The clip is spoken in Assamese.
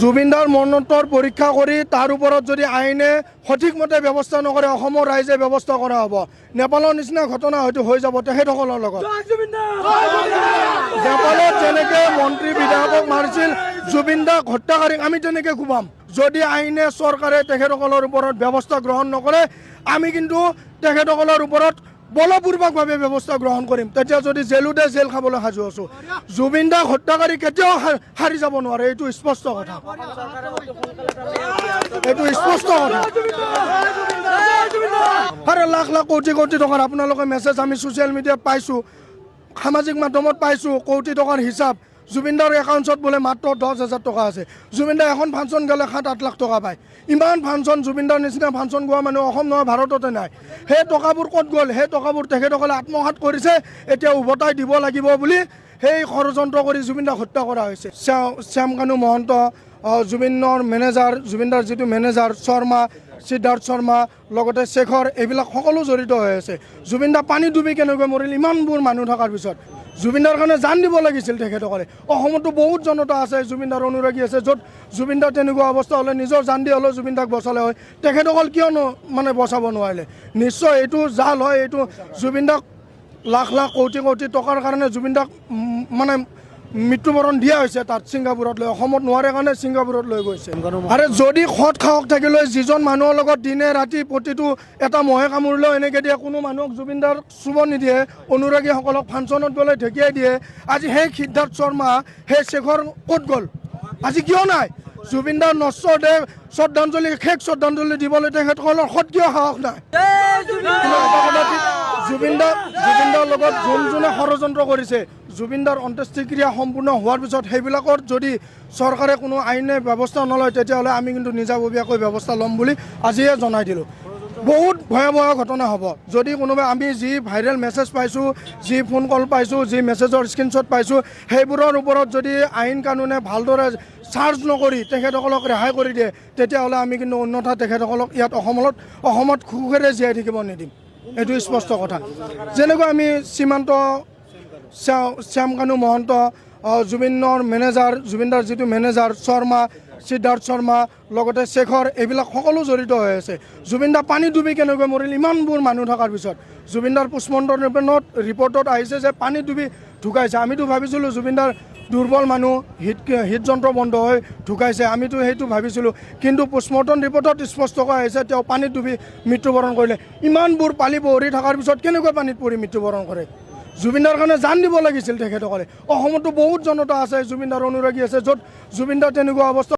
জুবিনদাৰ মৰণোত্তৰ পৰীক্ষা কৰি তাৰ ওপৰত যদি আইনে সঠিকমতে ব্যৱস্থা নকৰে অসমৰ ৰাইজে ব্যৱস্থা কৰা হ'ব। নেপালৰ নিচিনা ঘটনা হয়তো হৈ যাব তেখেতসকলৰ লগত। নেপালত যেনেকৈ মন্ত্ৰী বিধায়কক মাৰিছিল জুবিনদাক হত্যাকাৰীক আমি তেনেকৈ কোবাম। যদি আইনে চৰকাৰে তেখেতসকলৰ ওপৰত ব্যৱস্থা গ্ৰহণ নকৰে আমি কিন্তু তেখেতসকলৰ ওপৰত বলপূৰ্বকভাৱে ব্যৱস্থা গ্ৰহণ কৰিম। তেতিয়া যদি জেলুতে জেল খাবলৈ সাজু আছোঁ। জুবিনদাক হত্যাকাৰী কেতিয়াও হাৰি যাব নোৱাৰে, এইটো স্পষ্ট কথা। এইটো স্পষ্ট কথা। আৰে লাখ লাখ কোটি কোটি টকাৰ আপোনালোকে মেছেজ আমি ছ'চিয়েল মিডিয়াত পাইছোঁ, সামাজিক মাধ্যমত পাইছোঁ। কোটি টকাৰ হিচাপ জুবিনদাৰ একাউণ্টছত বোলে মাত্ৰ 10,000 টকা আছে। জুবিনদাৰ এখন ফাংচন গ'লে 7-8 লাখ টকা পায়। ইমান ফাংচন জুবিনদাৰ নিচিনা ফাংচন গোৱা মানুহ অসম নহয় ভাৰততে নাই। সেই টকাবোৰ ক'ত গ'ল? সেই টকাবোৰ তেখেতসকলে আত্মসাৎ কৰিছে, এতিয়া উভতাই দিব লাগিব বুলি সেই ষড়যন্ত্ৰ কৰি জুবিনদাক হত্যা কৰা হৈছে। শ্যামকানু মহন্ত, জুবিনৰ মেনেজাৰ, জুবিনদাৰ যিটো মেনেজাৰ শৰ্মা, সিদ্ধাৰ্থ শৰ্মা, লগতে শেখৰ, এইবিলাক সকলো জড়িত হৈ আছে। জুবিনদা পানী ডুবি কেনেকৈ মৰিল ইমানবোৰ মানুহ থকাৰ পিছত? জুবিনদাৰ কাৰণে জান দিব লাগিছিল তেখেতসকলে। অসমতো বহুত জনতা আছে, জুবিনদাৰ অনুৰাগী আছে, য'ত জুবিনদাৰ তেনেকুৱা অৱস্থা হ'লে নিজৰ জান দি হ'লেও জুবিনদাক বচালে হয়। তেখেতসকল কিয়নো বচাব নোৱাৰিলে? নিশ্চয় এইটো জাল হয়। এইটো জুবিনদাক লাখ লাখ কোটি কোটি টকাৰ কাৰণে জুবিনদাক মৃত্যুবৰণ দিয়া হৈছে তাত ছিংগাপুৰত লৈ। অসমত নোৱাৰে কাৰণে ছিংগাপুৰত লৈ গৈছে। আৰে যদি সৎ সাহস থাকিলে যিজন মানুহৰ লগত দিনে ৰাতি প্ৰতিটো এটা মহে কামুৰিলেও এনেকৈ দিয়ে, কোনো মানুহক জুবিনদাৰ চুব নিদিয়ে, অনুৰাগীসকলক ফাংচনত গ'লে ঢেকিয়াই দিয়ে। আজি সেই সিদ্ধাৰ্থ শৰ্মা, সেই শেখৰ ক'ত গ'ল? আজি কিয় নাই? জুবিনদাৰ নশ্বৰ দেহ শ্ৰদ্ধাঞ্জলি, শেষ শ্ৰদ্ধাঞ্জলি দিবলৈ তেখেতসকলৰ সৎকীয় সাহস নাই। জুবিনদাৰ লগত যোনে ষড়যন্ত্ৰ কৰিছে, জুবিনদাৰ অন্ত্যেষ্টিক্ৰিয়া সম্পূৰ্ণ হোৱাৰ পিছত সেইবিলাকৰ যদি চৰকাৰে কোনো আইনে ব্যৱস্থা নলয় তেতিয়াহ'লে আমি কিন্তু নিজাববীয়াকৈ ব্যৱস্থা ল'ম বুলি আজিয়ে জনাই দিলোঁ। বহুত ভয়াৱহ ঘটনা হ'ব যদি কোনোবাই, আমি যি ভাইৰেল মেছেজ পাইছোঁ, যি ফোন কল পাইছোঁ, যি মেছেজৰ স্ক্ৰীনশ্বট পাইছোঁ, সেইবোৰৰ ওপৰত যদি আইন কানুনে ভালদৰে চাৰ্জ নকৰি তেখেতসকলক ৰেহাই কৰি দিয়ে তেতিয়াহ'লে আমি কিন্তু অন্যথা তেখেতসকলক ইয়াত অসমত সুখেৰে জীয়াই থাকিব নিদিম। এইটো স্পষ্ট কথা। যেনেকৈ আমি সীমান্ত, শ্যামকানু মহন্ত, জুবিনৰ মেনেজাৰ, জুবিনদাৰ যিটো মেনেজাৰ শৰ্মা, সিদ্ধাৰ্থ শৰ্মা, লগতে শেখৰ, এইবিলাক সকলো জড়িত হৈ আছে। জুবিনদা পানী ডুবি কেনেকৈ মৰিল ইমানবোৰ মানুহ থকাৰ পিছত? জুবিনদাৰ পোষ্টমৰ্টম ৰিপৰ্টত আহিছে যে পানী ডুবি ঢুকাইছে। আমিতো ভাবিছিলোঁ জুবিনদাৰ দুৰ্বল মানুহ, হৃদযন্ত্ৰ বন্ধ হৈ ঢুকাইছে, আমিতো সেইটো ভাবিছিলোঁ। কিন্তু পোষ্টমৰ্টম ৰিপৰ্টত স্পষ্টকৈ আহিছে তেওঁ পানীত ডুবি মৃত্যুবৰণ কৰিলে। ইমানবোৰ পালি পৰি থকাৰ পিছত কেনেকৈ পানীত পৰি মৃত্যুবৰণ কৰে? জুবিনদাৰ কাৰণে জান দিব লাগিছিল তেখেতসকলে। অসমতো বহুত জনতা আছে, জুবিনদাৰ অনুৰাগী আছে, য'ত জুবিনদাৰ তেনেকুৱা অৱস্থা